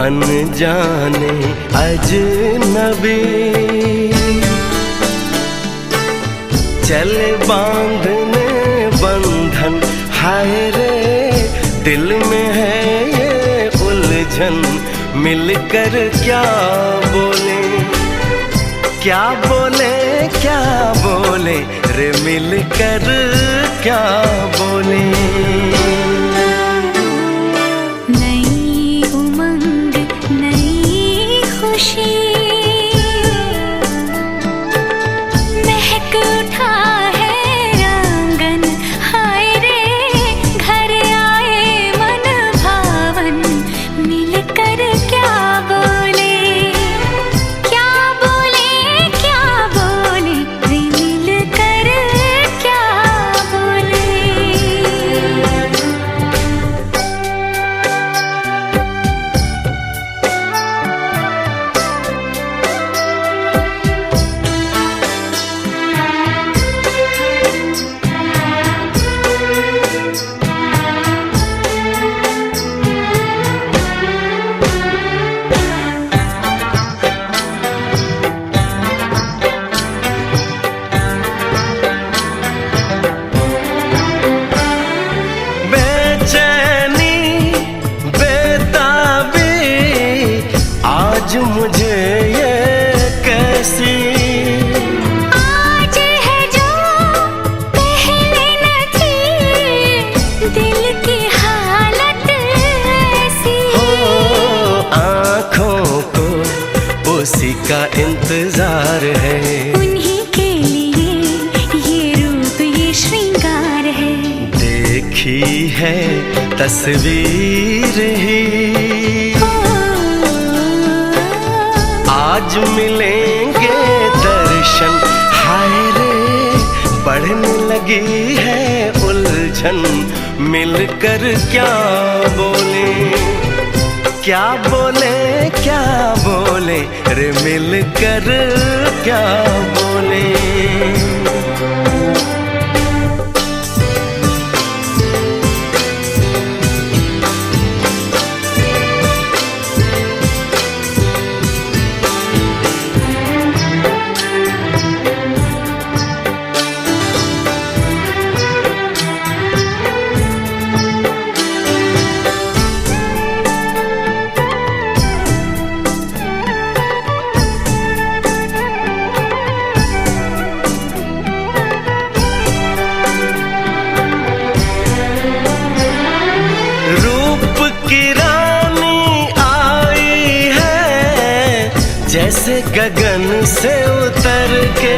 अनजाने अजनबी, चले बांधने बंधन, हाय रे दिल में है ये उलझन। मिलकर क्या बोले, क्या बोले, क्या बोले रे, मिलकर क्या बोले। नई उमंग नई खुशी, महक उठा है आंगन, हाय रे घर आए मन भावन। मिलकर क्या बोले, क्या बोले, क्या बोले रे, मिलकर क्या बोले। आज मुझे ये कैसी, आज है जो पहले न थी, दिल की हालत ऐसी। हो आँखों को उसी का इंतजार है, उन्हीं के लिए ये रूप ये श्रृंगार है। देखी है तस्वीर ही, आज मिलेंगे दर्शन, हाय रे बढ़ने लगी है उलझन। मिलकर क्या बोले, क्या बोले, क्या बोले रे, मिलकर क्या बोले। जैसे गगन से उतर के,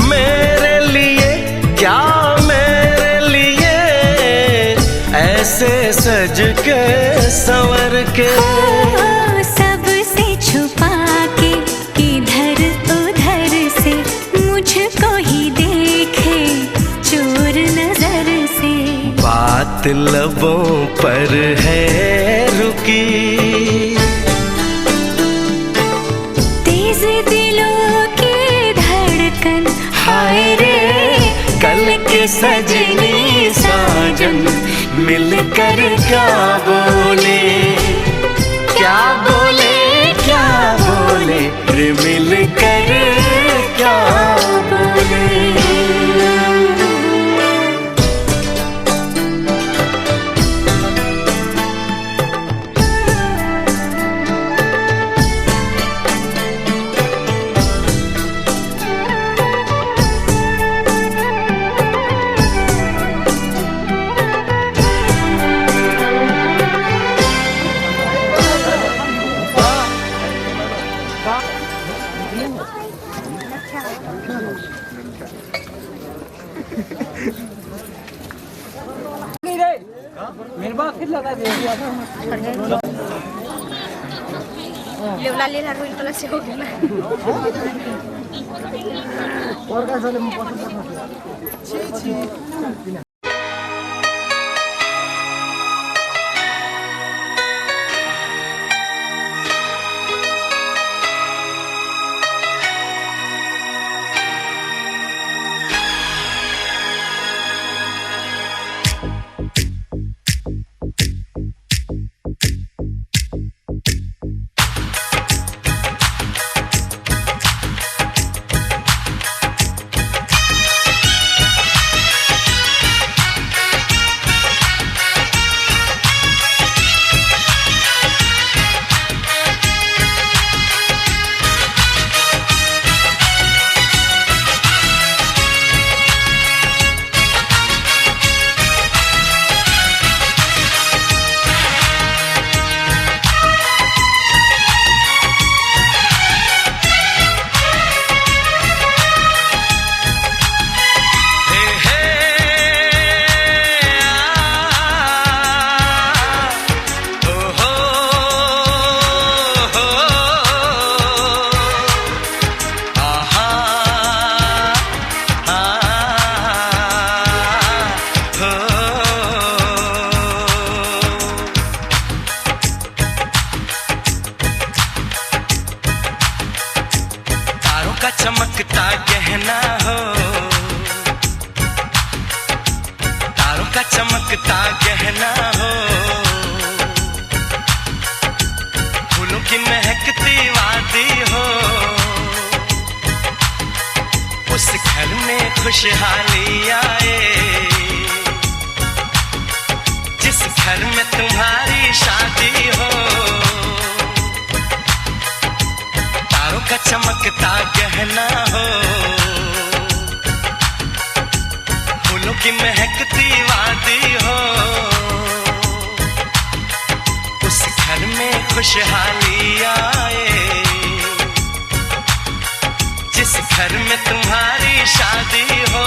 मेरे लिए क्या मेरे लिए, ऐसे सज के संवर के। सबसे छुपा के किधर उधर से, मुझको ही देखे चोर नजर से। बात लबों पर है रुकी, दिलों की धड़कन, हाय रे कल के सजनी साजन। मिलकर क्या बोले, क्या बोले, क्या बोले रे, मिलकर क्या बोले। Leula le la ruin tola se hogna. और कैसे ले पसंद चमकता गहना हो, फूलों की महकती वादी हो, उस घर में खुशहाली आए, जिस घर में तुम्हारी शादी हो। तारों का चमकता गहना हो, फूलों की महकती वादी हो, उस घर में खुशहाली आए, जिस घर में तुम्हारी शादी हो।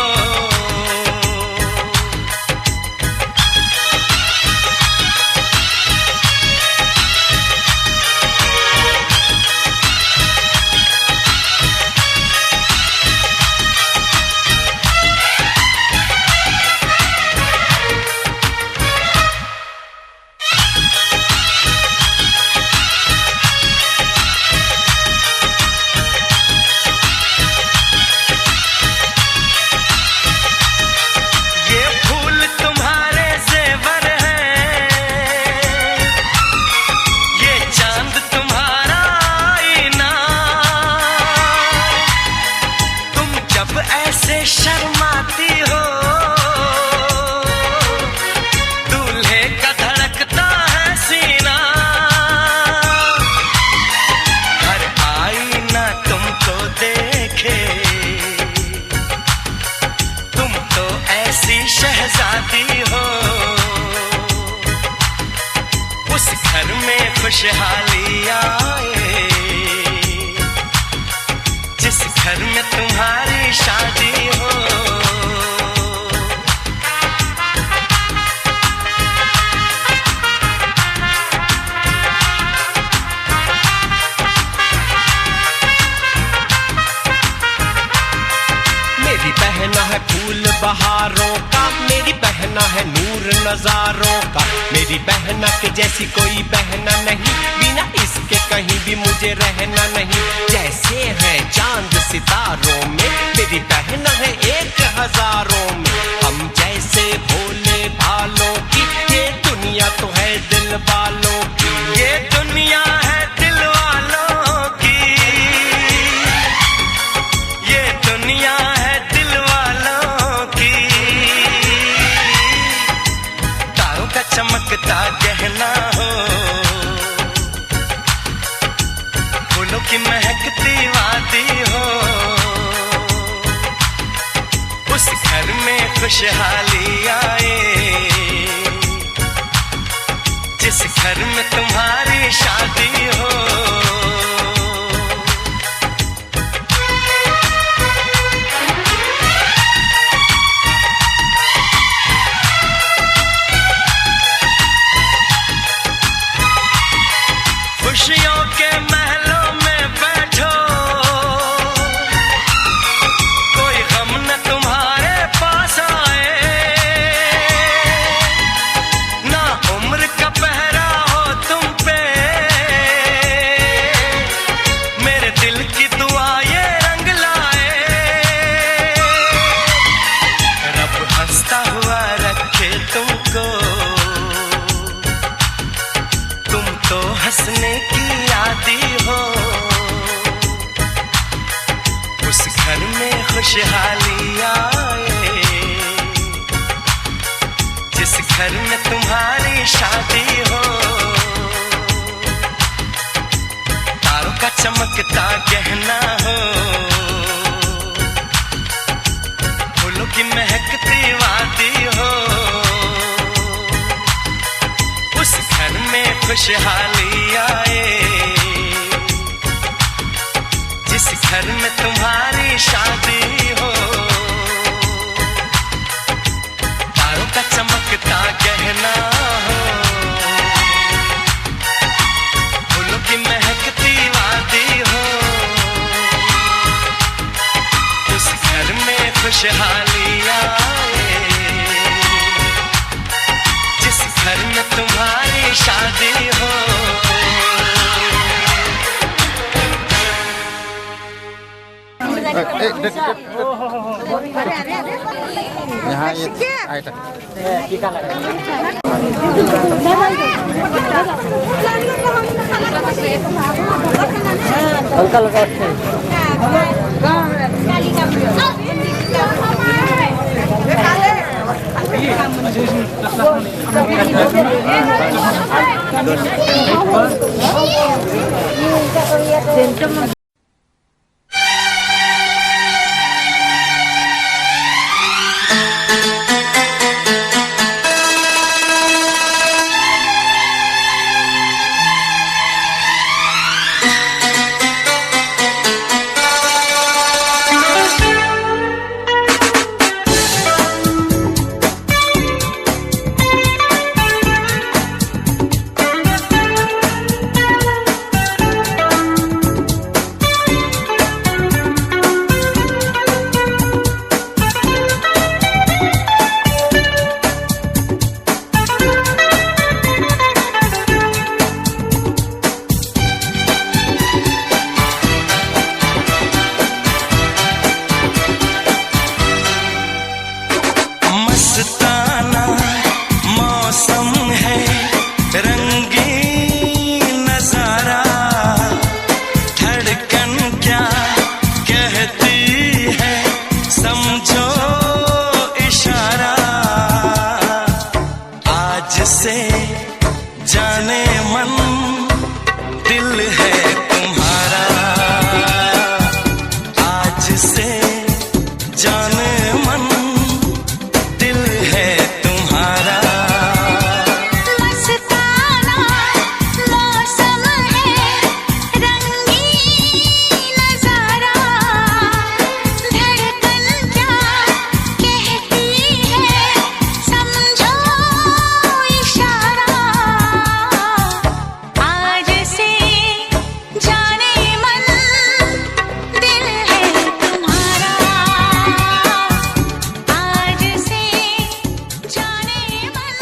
शर्माती हो, दूल्हे का धड़कता है सीना, हर आईना तुमको देखे, तुम तो ऐसी शहजादी हो, उस घर में खुशहाली आए, जिस घर में तुम्हारी शादी हो। मेरी बहना है फूल बहारों का, मेरी बहना है नूर नजारों का, मेरी बहना के जैसी कोई बहना नहीं, बिना इसके कहीं भी मुझे रहना नहीं। जैसे है चांद सितारों में, मेरी बहना है एक हजारों में, हम जैसे भोले भालों की, ये दुनिया तो है दिल वालों की, ये दुनिया है दिल वालों की, ये दुनिया है दिल वालों की। तारों का चमकता गहना हो, फूलों की महकती वादी हो, उस घर में खुशहाली आए, जिस घर में तुम्हारी शादी हो। खुशियों के महलों में बैठो, कोई गम न तुम्हारे पास आए, ना उम्र का पहरा हो तुम पे, मेरे दिल की दुआ ये रंग लाए, रब हंसता हुआ रखे तुमको, तुम तो हंसने की आदी हो, उस घर में खुशहाली आए, जिस घर में तुम्हारी शादी हो। तारों का चमकता गहना हो, फूलों की महकती वादी हो, उस घर में खुशहाली आए, जिस घर में तुम्हारी शादी हो। तारों का चमकता गहना हो, फूलों की महकती वादी हो, उस घर में खुशहाली आए, जिस घर में तुम्हारी शादी हो। यहाँ ये आइटम हल्का लगा मस्ताना मौसम है, रंगीन नजारा, धड़कन क्या कहती है समझो इशारा। आज से जाने मन दिल है तुम्हारा, आज से जाने मन दिल है तुम्हारा। मस्ताना मौसम है, रंगीन नजारा, धड़कन क्या कहती है समझो इशारा। आज से जाने मन दिल है तुम्हारा, आज से जाने मन।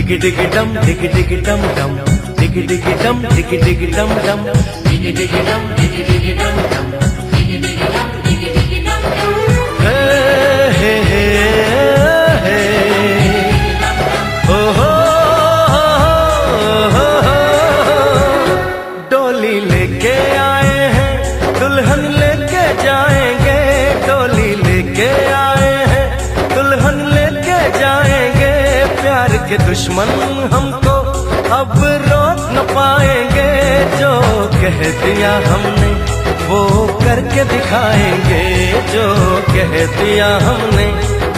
डिग डिग डम डिग डिग डम डम, डिग डिग डम डिग डिग डम डम, डिग डिग डम डिग डिग डम डम, डिग डिग डम डिग डिग डम डम। हे हे हे ओ हो डोली लेके आए हैं, दुल्हन लेके जाएंगे, डोली लेके आए हैं, दुल्हन लेके जाएंगे। प्यार के दुश्मन हमको अब रोक न पाएंगे, जो कह दिया हमने वो करके दिखाएंगे, जो कह दिया हमने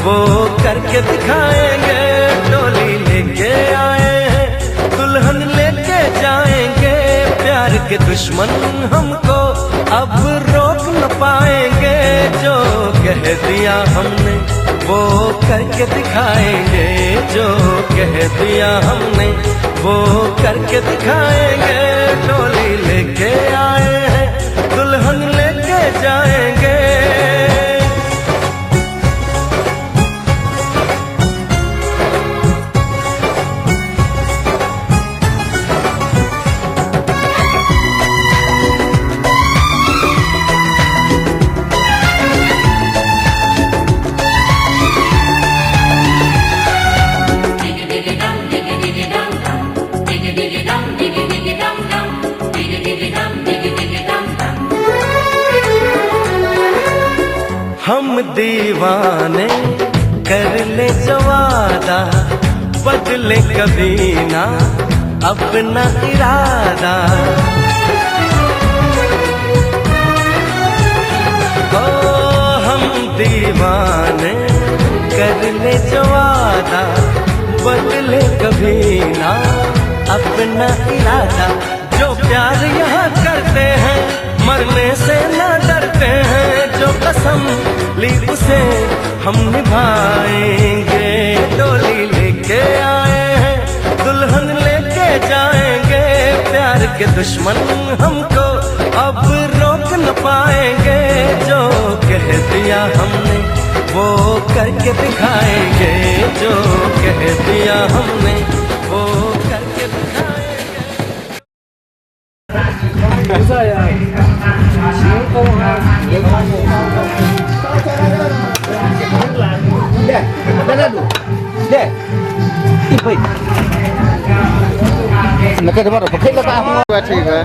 वो करके दिखाएंगे। डोली लेके आए हैं, दुल्हन लेके जाएंगे, प्यार के दुश्मन हमको अब रोक न पाएंगे, जो कह दिया हमने वो करके दिखाएंगे, जो कह दिया हमने वो करके दिखाएंगे। डोली लेके आए हैं, दुल्हन लेके जाएंगे। हम दीवाने कर ले जो वादा, बदले कभी ना अपना इरादा। ओ हम दीवाने कर ले जो वादा, बदले कभी ना अपना इरादा। जो प्यार यहाँ करते हैं मरने से ना डरते हैं, जो कसम ली उसे हम निभाएंगे। डोली लेके आए हैं दुल्हन लेके जाएंगे, प्यार के दुश्मन हमको अब रोक न पाएंगे। जो कह दिया हमने वो करके दिखाएंगे, जो कह दिया हमने वो करके दिखाएंगे। Nãy cái đó có thích ta không? Vậy thì cái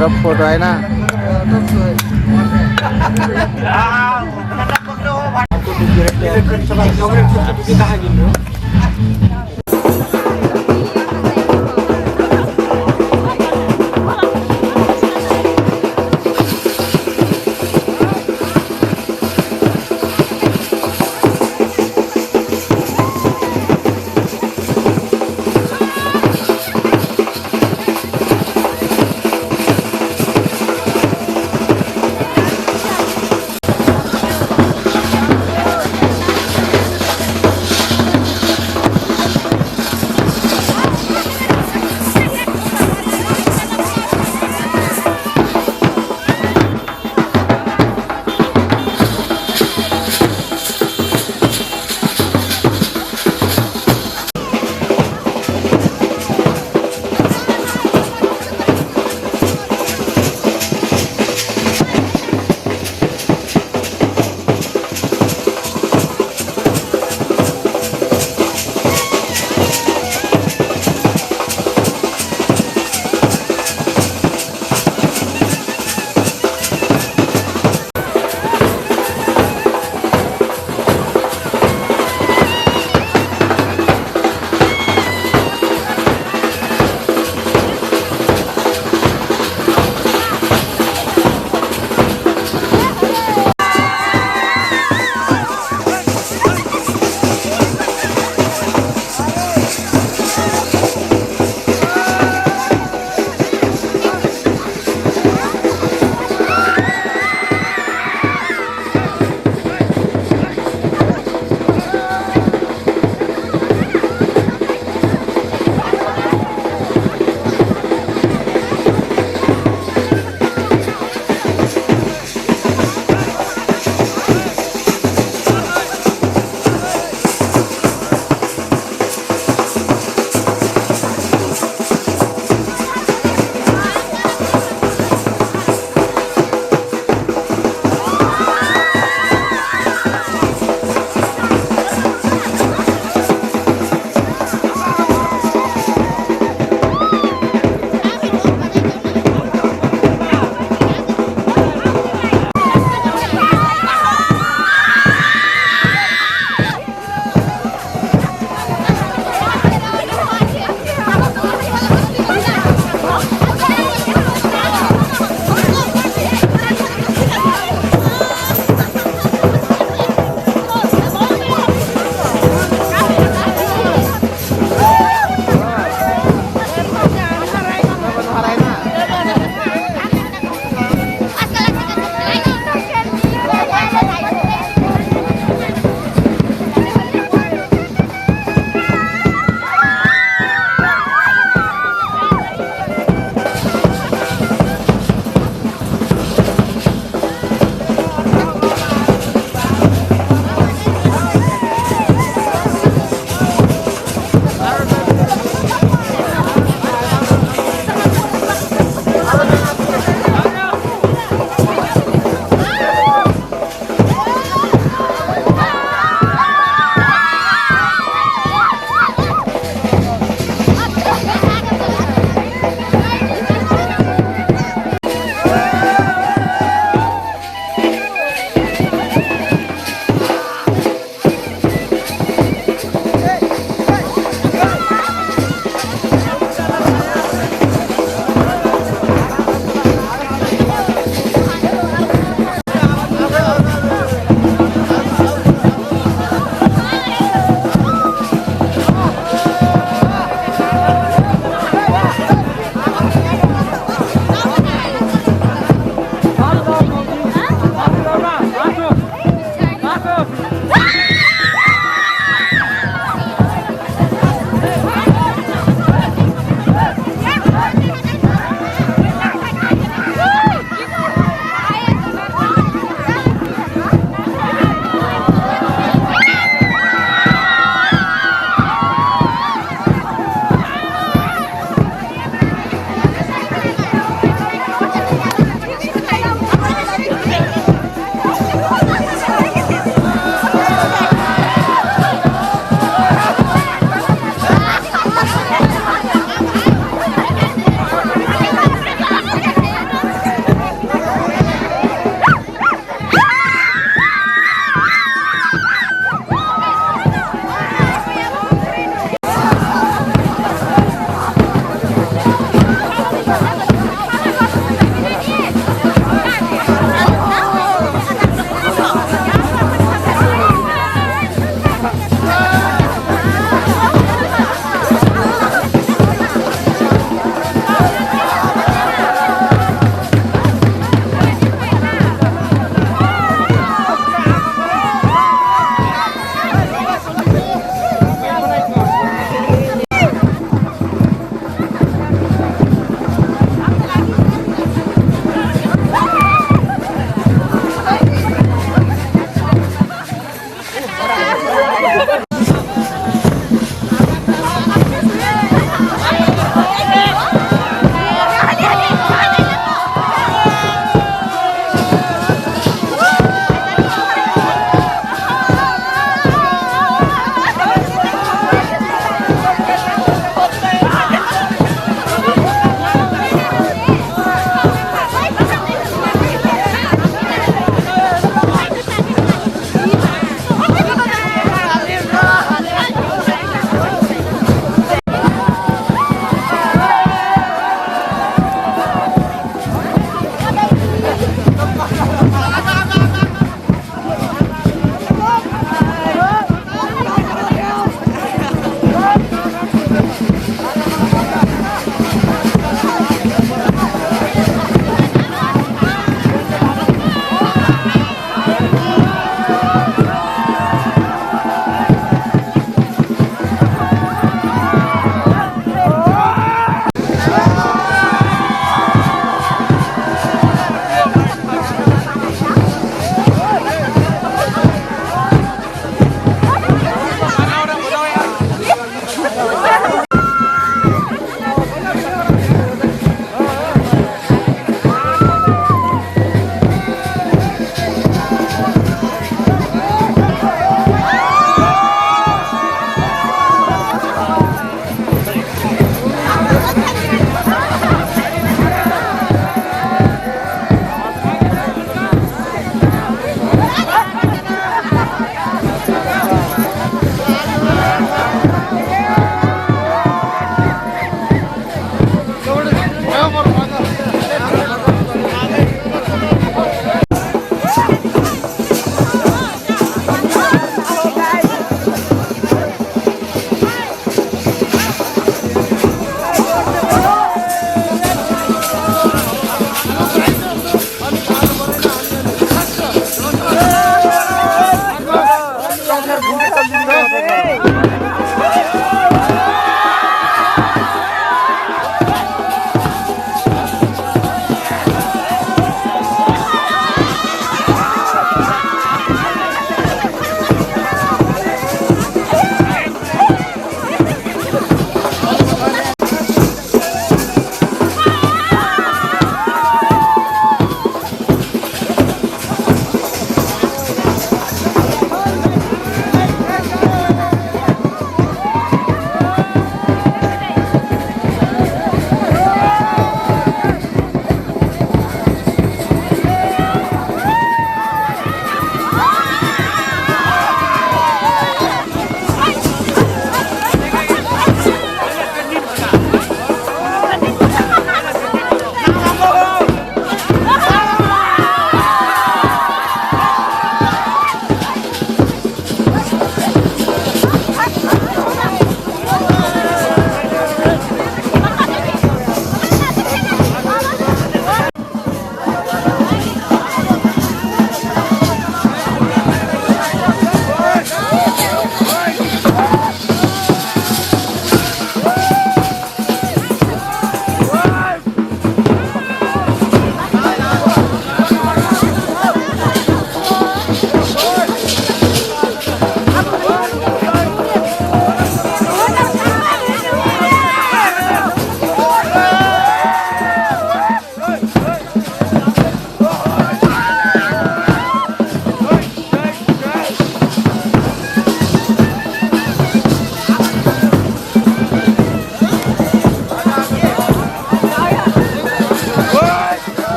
Đập foto ấy na.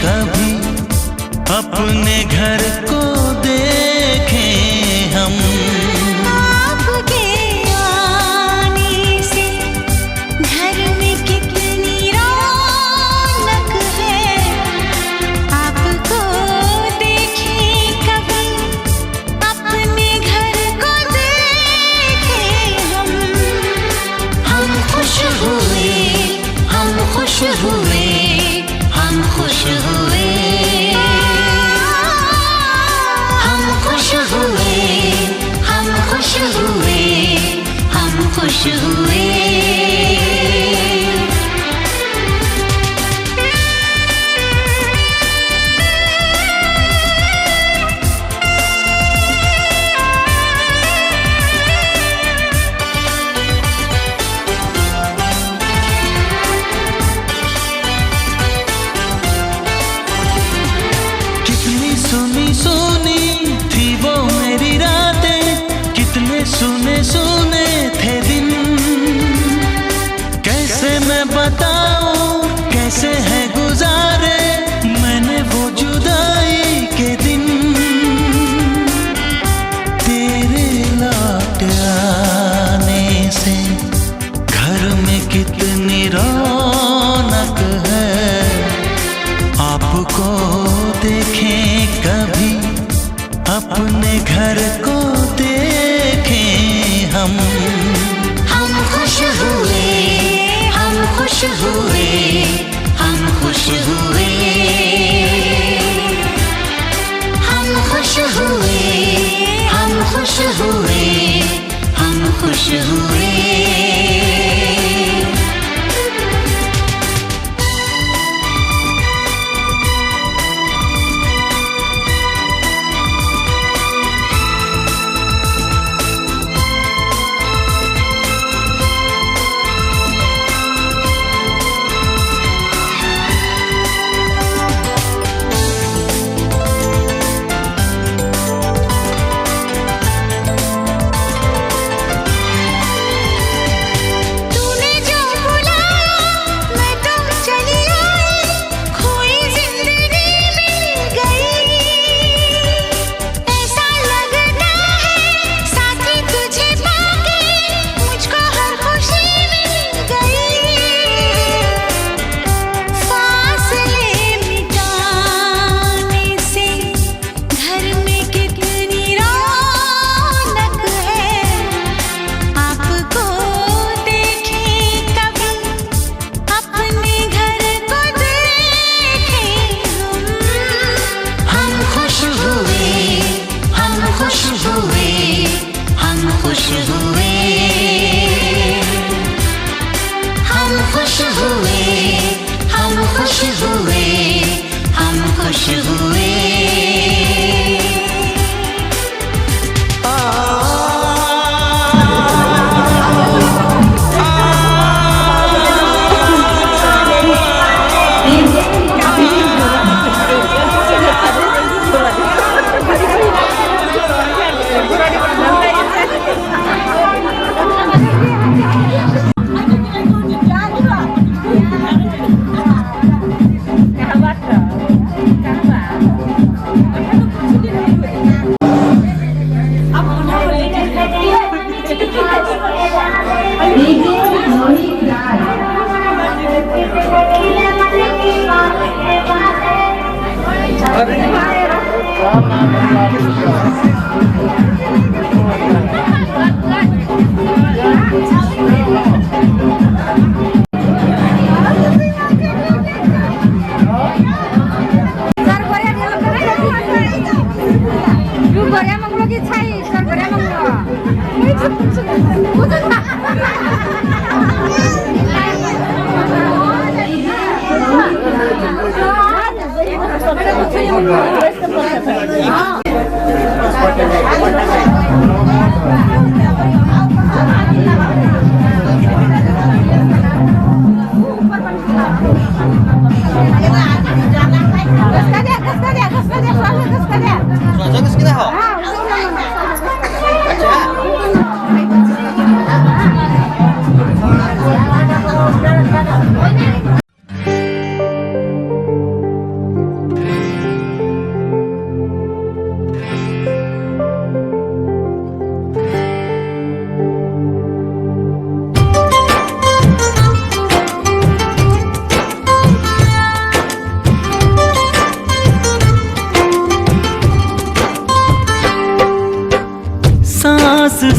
कभी अपने घर को देखें हम। आपके आने से घर में कितनी रौनक है, आपको देखें कभी अपने घर को देखें हम। हम खुश हुए, हम खुश हुए, हम खुश हुए, हम खुश हुए, हम खुश हुए, हम खुश हुए। कितनी सुनी सुनी थी वो मेरी रातें, कितने सुने सुने थे दिन। कैसे मैं बताऊं कैसे है गुजारे मैंने वो जुदाई के दिन। तेरे लौट आने से घर में कितनी रौनक है, आपको देखें कभी अपने घर को देखें हम। हम खुश हुए, हम खुश हुए, हम खुश हुए, हम खुश हुए, हम खुश हुए, हम खुश हुए। तूने जो बुलाया मैं तो चली आई, खोई जिंदगी मिल गई। ऐसा लगता है साथी तुझे पाके मुझको हर खुशी मिल गई। फासले मिटाने से घर में कितनी रौनक है, आपको देखें कभी अपने घर को देखें हम। हम खुश हुए, हम खुश हुए, हम खुश हुए, हम खुश हुए, हम खुश हुए, हम खुश हुए।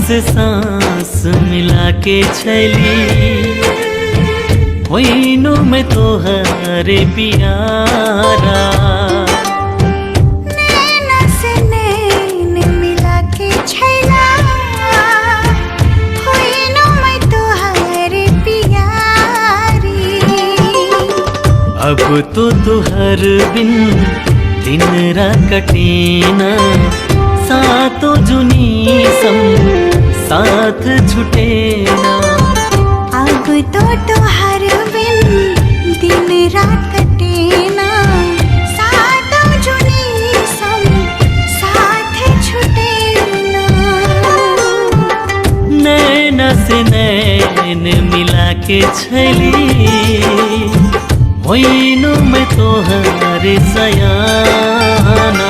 से सांस मिला के चली होइनु में तोहरे प्यारा। नैन से नैन मिला के छैला होइनु में तोहरे प्यारी। अब तो तुहर बिन दिन रात कटेना सातों जुनी सम साथ छुटेना। अब तो तुहर बिन दिन रात कटेना सातों जुनी सम साथ छुटेना। नैना से नैन मिला के छली होइनु में तोहरे सयाना।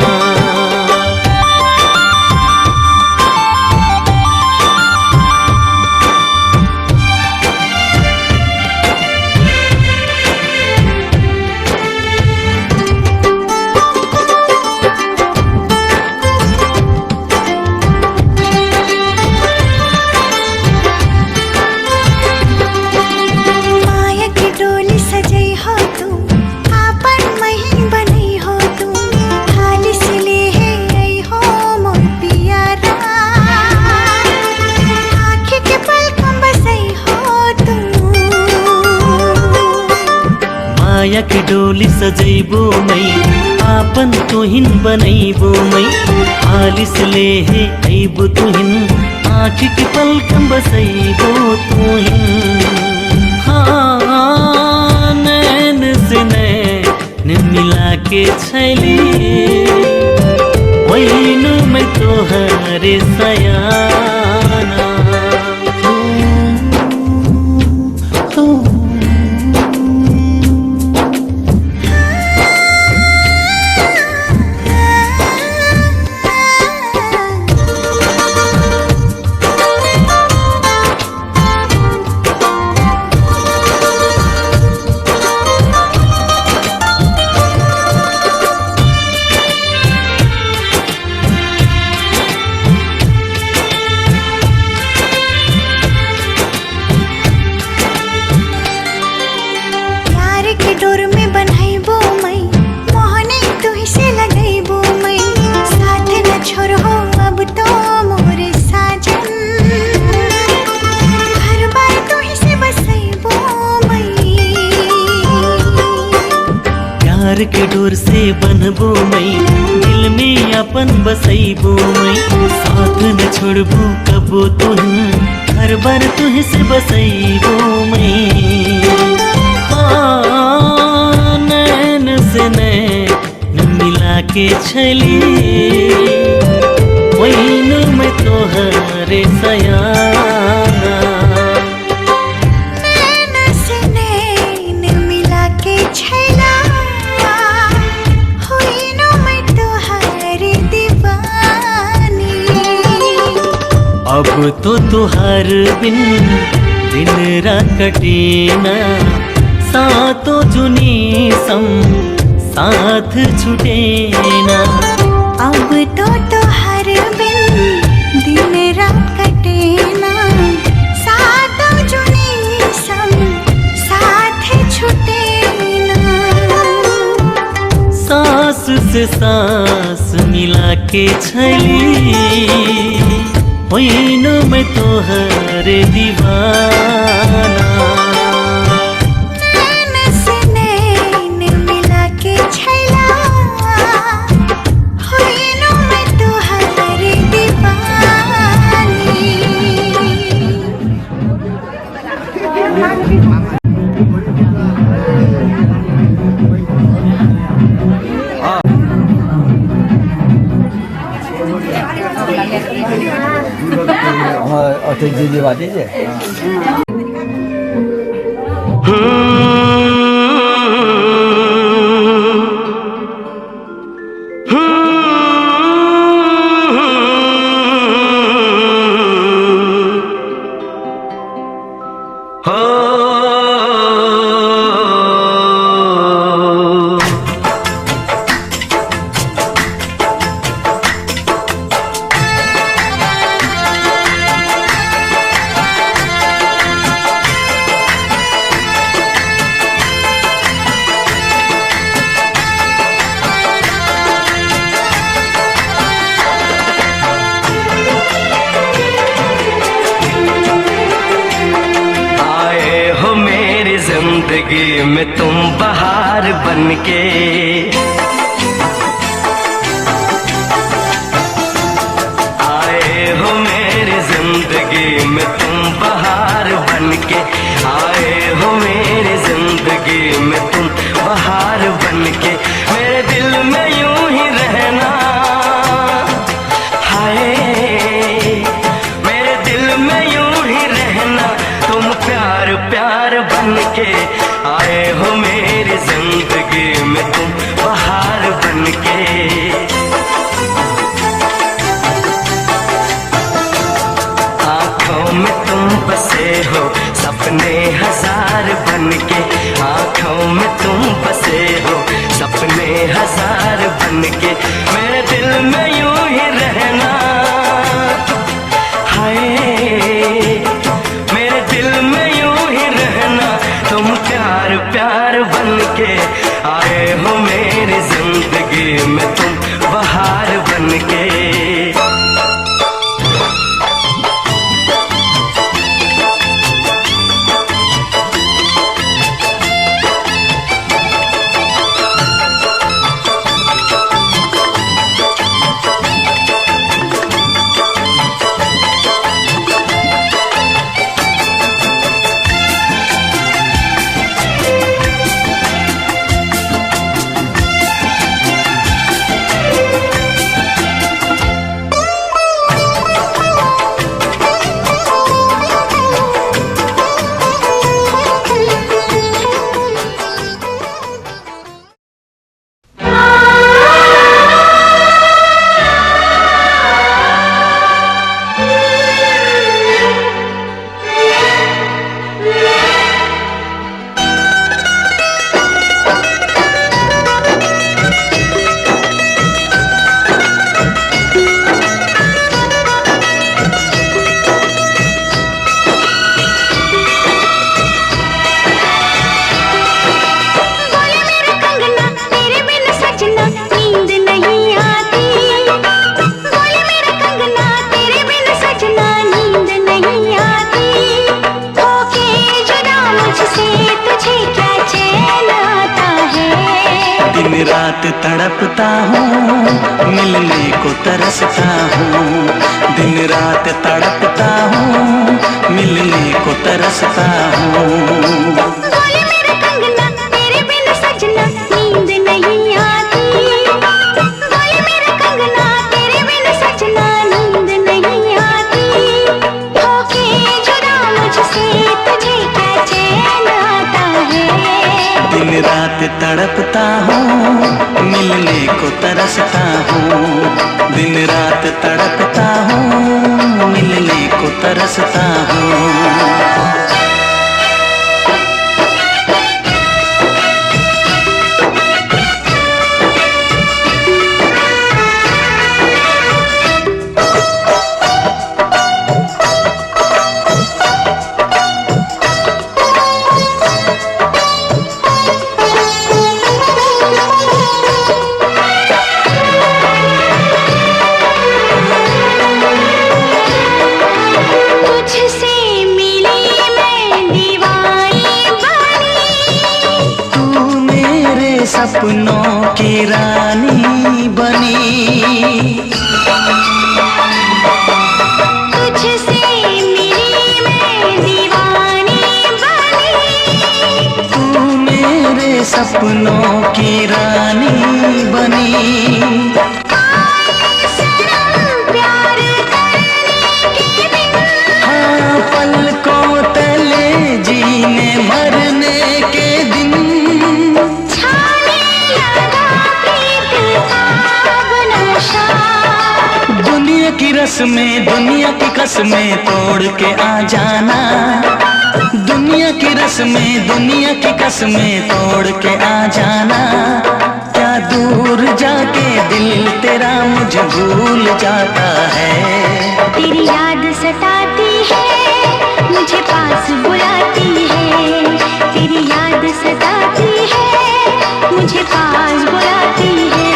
माया के डोली सजैबो मै आपन तुहिन बनैबो मै। आलिस ले हे ऐबो तुहिन आँख के पलकम बसैबो तुहिन। हाँ नैन से नैन मिला के छैली होइनु में तोहरे सयाना। डोर में बन्हैबो मै मोहने तुहि से लगैबो मै। साथ न छोड़ो अब तो मोरे साजन घर बार तुहि से बसैबो मै। प्यार के डोर से बंधबो मै दिल में अपन बसैबो मै। साथ न छोड़बो कबो तुहिन हर बार तुहि से बसैबो मै। नैन से नैन मिला के छली होइनु में तोहरे सयाना। नैन से नैन मिला के छैला होइनु में तोहरे दीवानी। अब तो तुहर बिन दिन रात कटेना सातों जुनी सम साथ छुटेना। अब तो तुहर बिन दिन रात कटेना सातों जुनी सम साथ छुटेना। सांस से सांस मिला के छली होइनु में तोहरे दीवाना। 어떤 일이 와지지? के। आए हो मेरी जिंदगी में तुम बहार बन के, आए हो मेरी जिंदगी में तुम बहार बन के। मेरे दिल में यूं ही रहना, हाय मेरे दिल में यूं ही रहना, तुम प्यार प्यार बन के। आए हो मेरी जिंदगी में तुम बहार बन के। आँखों में तुम बसे हो सपने हजार बन के, आँखों में तुम बसे हो सपने हजार बन के। मेरे दिल में यूं ही रहना, हाय मेरे दिल में यूं ही रहना, तुम प्यार प्यार बन के। आए हो मेरी जिंदगी में तुम बहार बन के। रात तड़पता हूँ मिलने को तरसता हूँ, दिन रात तड़पता हूँ मिलने को तरसता हूँ। बोले मेरा कंगना तेरे बिन सजना नींद नहीं आती, बोले मेरा कंगना तेरे बिन सजना नींद नहीं आती। होके जुदा मुझसे तुझे क्या चैन आता है। दिन रात तड़पता हूँ मिलने को तरसता हूँ, दिन रात तड़पता हूँ मिलने को तरसता हूँ। सपनों की रानी बनी, तुझसे मिली मैं दीवानी बनी। तू मेरे सपनों की रानी बनी। प्यार करने के दिन हाँ पलकों तले जीने मरने के दिन। दुनिया की रस्में दुनिया की कसमें तोड़ के आ जाना, दुनिया की रस्में दुनिया की कसमें तोड़ के आ जाना। क्या दूर जाके दिल तेरा मुझे भूल जाता है। तेरी याद सताती है मुझे पास बुलाती है, तेरी याद सताती है मुझे पास बुलाती है।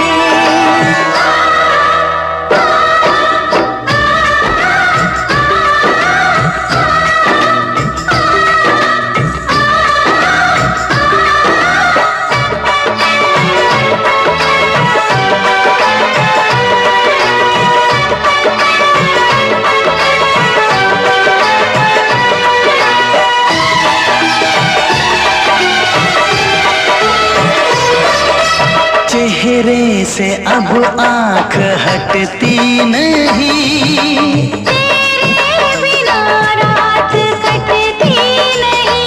चेहरे से अब आंख हटती नहीं, तेरे बिना रात कटती नहीं।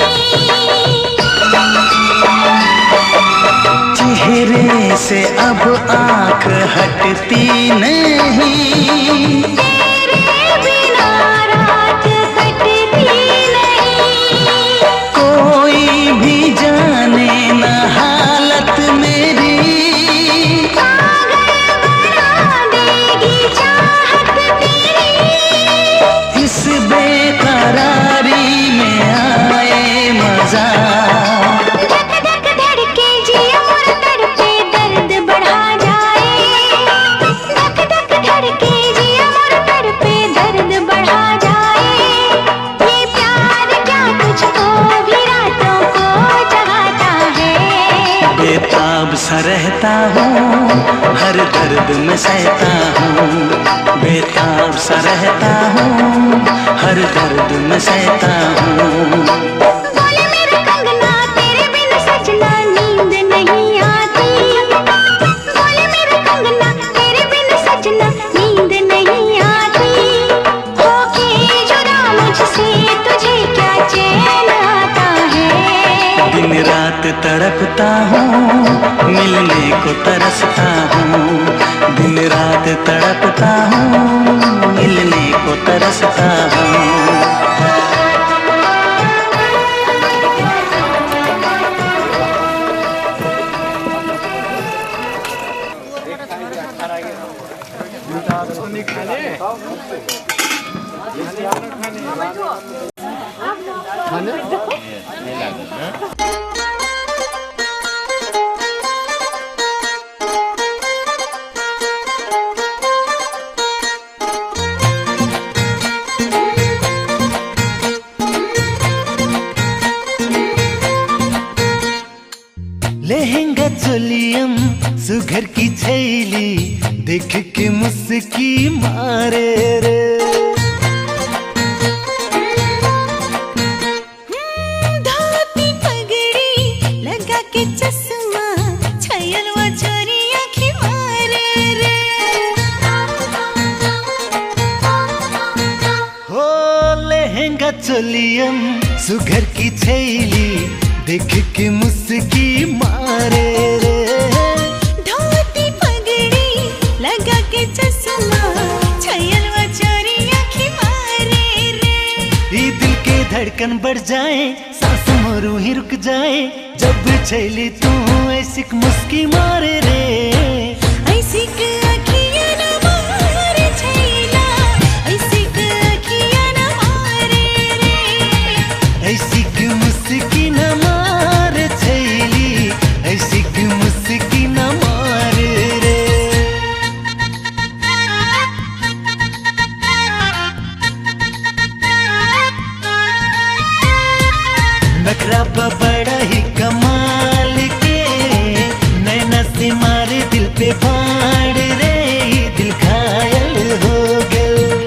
चेहरे से अब आंख हटती नहीं, तेरे बिना रात कटती नहीं। कोई भी जाने न हालत मेरी, पागल बना देगी चाहत तेरी। इस बेकरारी में आए मजा। धक धक धड़के जिया मोर तड़पे दर्द बढ़ा जाए। धक धक धड़के जिया मोर तड़पे दर्द बढ़ा जाए। ये प्यार क्या तुझको भी रातों को जगाता है। बेताब सा रहता हूँ, हर दर्द में सहता हूँ। बेताब सा रहता हूँ, हर दर्द में सहता हूँ। बोले मेरा कंगना तेरे बिन सजना नींद नहीं आती। बोले मेरा कंगना तेरे बिन सजना नींद नहीं आती। होके जुदा मुझसे तुझे क्या चैन आता है। दिन रात तड़पता हूँ, मिलने को तरसता हूँ। दिन रात तड़पता हूँ, मिलने को तरसता हूँ। लहंगा चोलियम सुघर की छैली, देख के मुस्की मारे रे। धोती पगड़ी लगा के चश्मा, छयलवा चोरी आँखें मारे रे। हो लहंगा चोलियम सुघर की छैली, देख के मुस्की मारे रे। धोती पगड़ी लगा के चश्मा, छयलवा चोरी आँखें मारे रे। ये दिल के धड़कन बढ़ जाए, सांस मोरू ही रुक जाए, जब छैली तू ऐसी मुस्की मारे रे। ऐसी के अखियाँ न मारे छैला, ऐसी के अखियाँ न मारे रे। ऐसी की मुस्की न मारे छैली, ऐसी की मुस्की न मारे रे। नखरा बड़ा ही कमाल के, नैना से मारे दिल पे फाड़ रे। दिल घायल हो गया।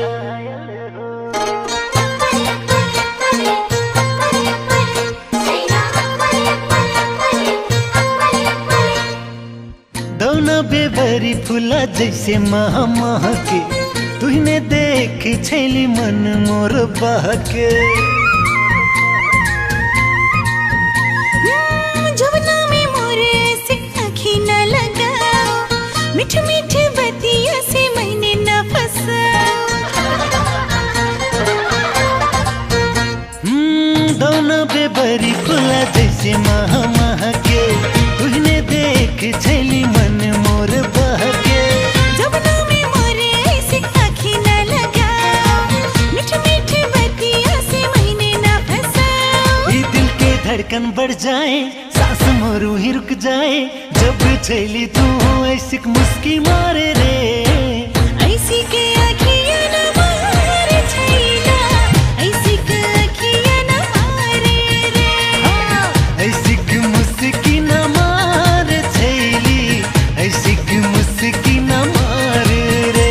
दोनों बेबरी फूला जैसे मह मह के, तुहने देख छैली मन मोर बहके। जवना में मोरे से आँखें न लगाओ, मीठ मीठ बतिया से मैंने न फंसाओ। दोनों बेबरी फूला जैसे मह मह के, तुहने देख छैली मन मोर बहके। जवना में मोरे से आँखें न लगाओ, मीठ मीठ बतिया से मैंने न फंसाओ। ये दिल के धड़कन बढ़ जाए, सांस मोरू ही रुक जाए, जब छैली तू ऐसी मुस्की मारे रे। ऐसी के अखियाँ न मारे छैला, ऐसी के अखियाँ न मारे रे। ऐसी की मुस्की न मारे छैली, ऐसी की मुस्की न मारे रे।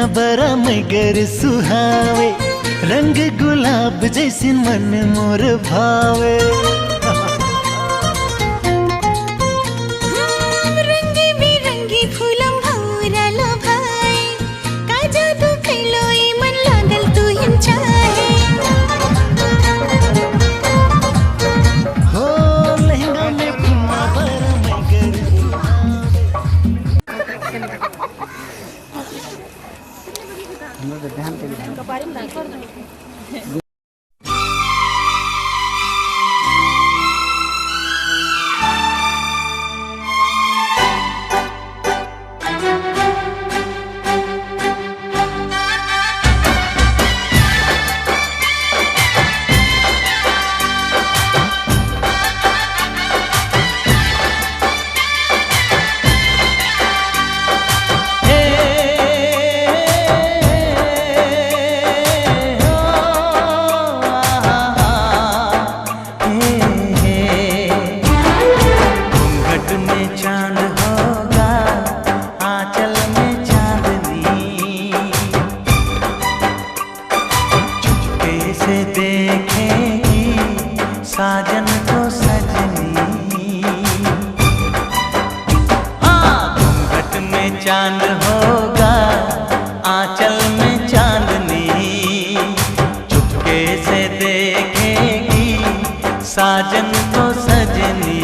बरा मगर सुहावे, रंग गुलाब जैसे मन मोर भावे। रंगी बिरंगी फूलम भौरा लोभाए, का जादू कैलो ई मन लागल तू हिम चाहे। हो लहंगा में घुमा बरा मगर साजन को सजनी। घूंघट में चांद होगा, आंचल में चांदनी, चुपके से देखेगी साजन को सजनी।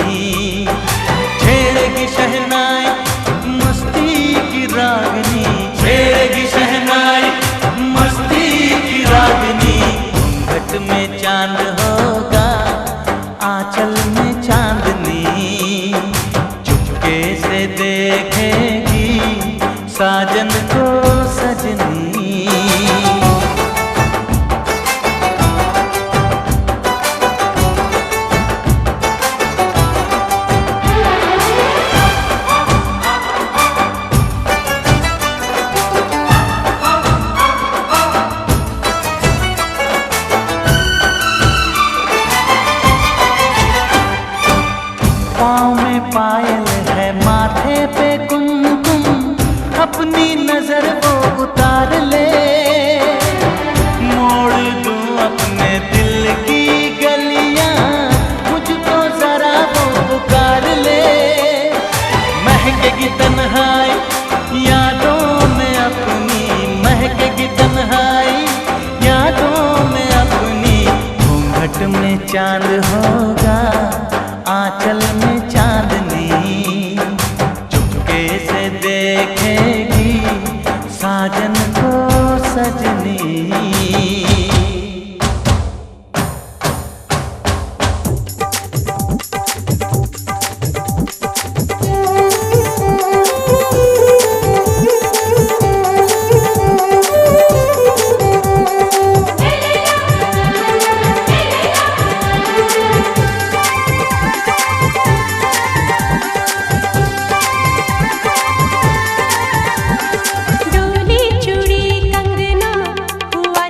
छेड़ेगी शहनाई मस्ती की रागनी, छेड़ेगी शहनाई मस्ती की रागनी। घूंघट में चांद होगा, आंचल में चांदनी, चुपके से देखेगी साजन को सजनी। पाँव में पायल है, माथे पे कुमकुम, अपनी नजर वो उतार ले। मोड़ दूं अपने दिल की गलियां, मुझको जरा वो पुकार ले। महकेगी तन्हाई यादों में अपनी, महकेगी तन्हाई यादों में अपनी। घूंघट में चांद होगा, आंचल में चांदनी, चुपके से देखेगी साजन को सजनी। डोली चूड़ी कंगना हुआ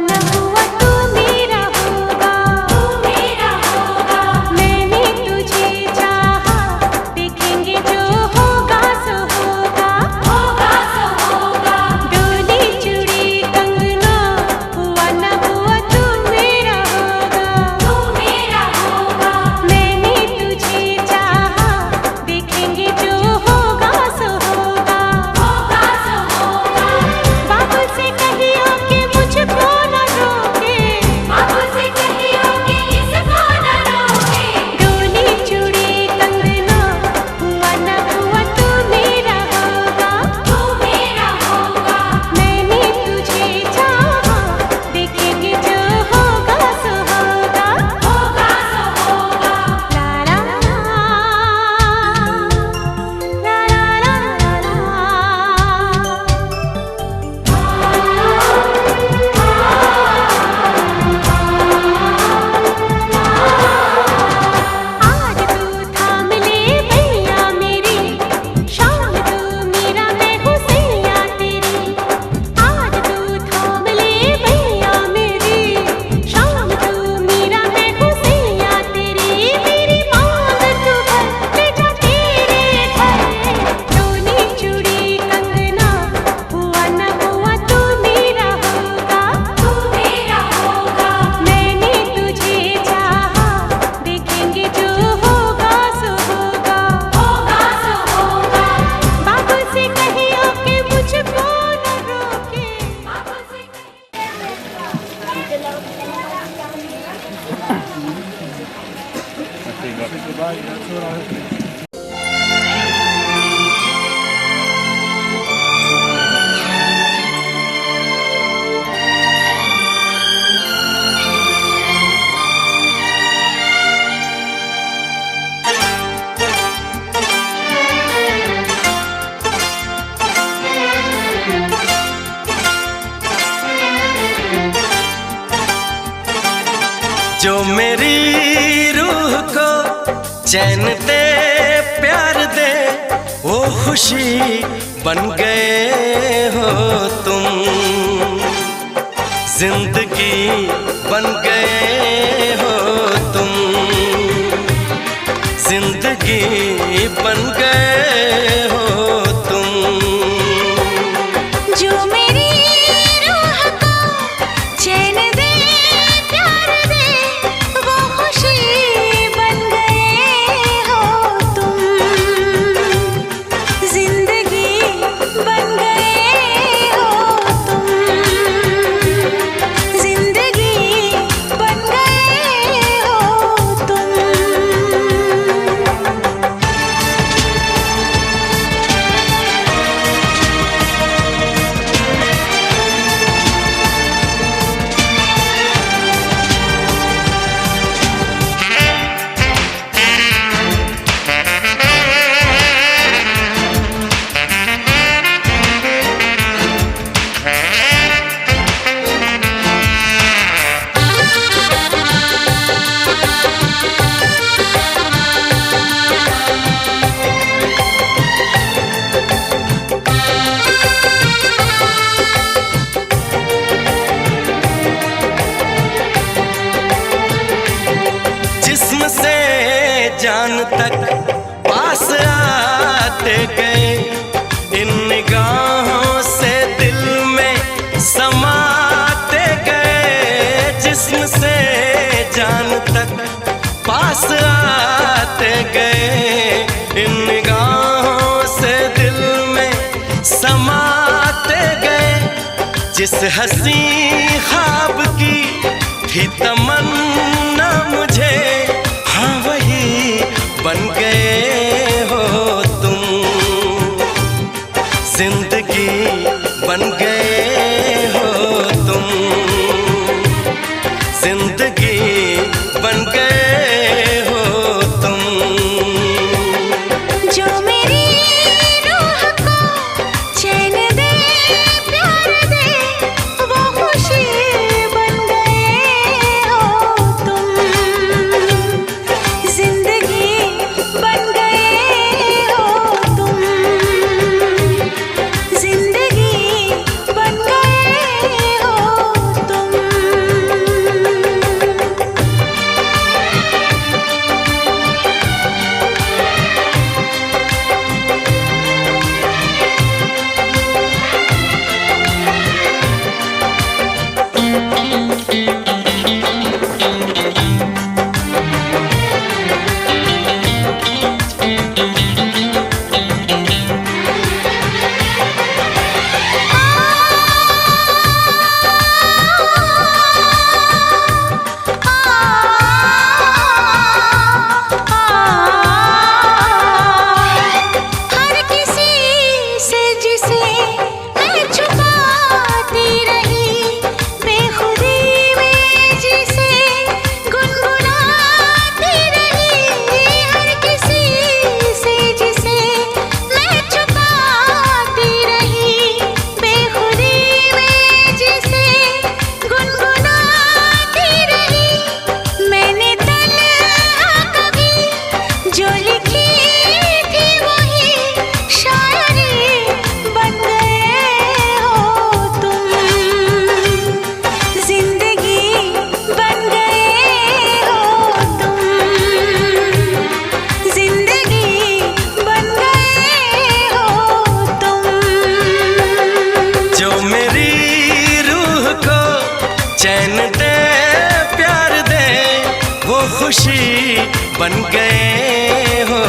जो मेरी रूह को चैन दे प्यार दे वो खुशी बन गए हो तुम, जिंदगी बन गए हो तुम, जिंदगी बन गए हो तुम। जो मेरी रूह को चैन दे प्यार दे वो खुशी बन गए हो तुम, जिंदगी बन गए हो तुम, जिंदगी बन गए हो तुम। जिस्म से जान तक पास आते गए, इन निगाहों से दिल में समाते गए। जिस्म से जान तक पास आते गए, इन निगाहों से दिल में समाते गए। जिस हंसी ख्वाब की थी तमन्ना मुझे, हाँ वही बन गए हो तुम, जिंदगी बन गए हो तुम, जिंदगी बन गए हो तुम। जो मेरी रूह को चैन दे प्यार दे वो खुशी बन गए हो तुम, जिंदगी बन गए हो तुम, जिंदगी बन गए हो तुम। हर किसी से जिसे मैं छुपाती रही, बेखुदी में जिसे गुनगुनाती रही। हर किसी से जिसे मैं छुपाती रही, बेखुदी में जिसे गुनगुनाती रही। मैंने तन्हा कभी जो लिखी थी वही शायरी बन गए हो तुम, जिंदगी बन गए हो तुम, जिंदगी बन गए हो तुम। जो मेरी रूह को चैन दे प्यार दे वो खुशी बन गए हो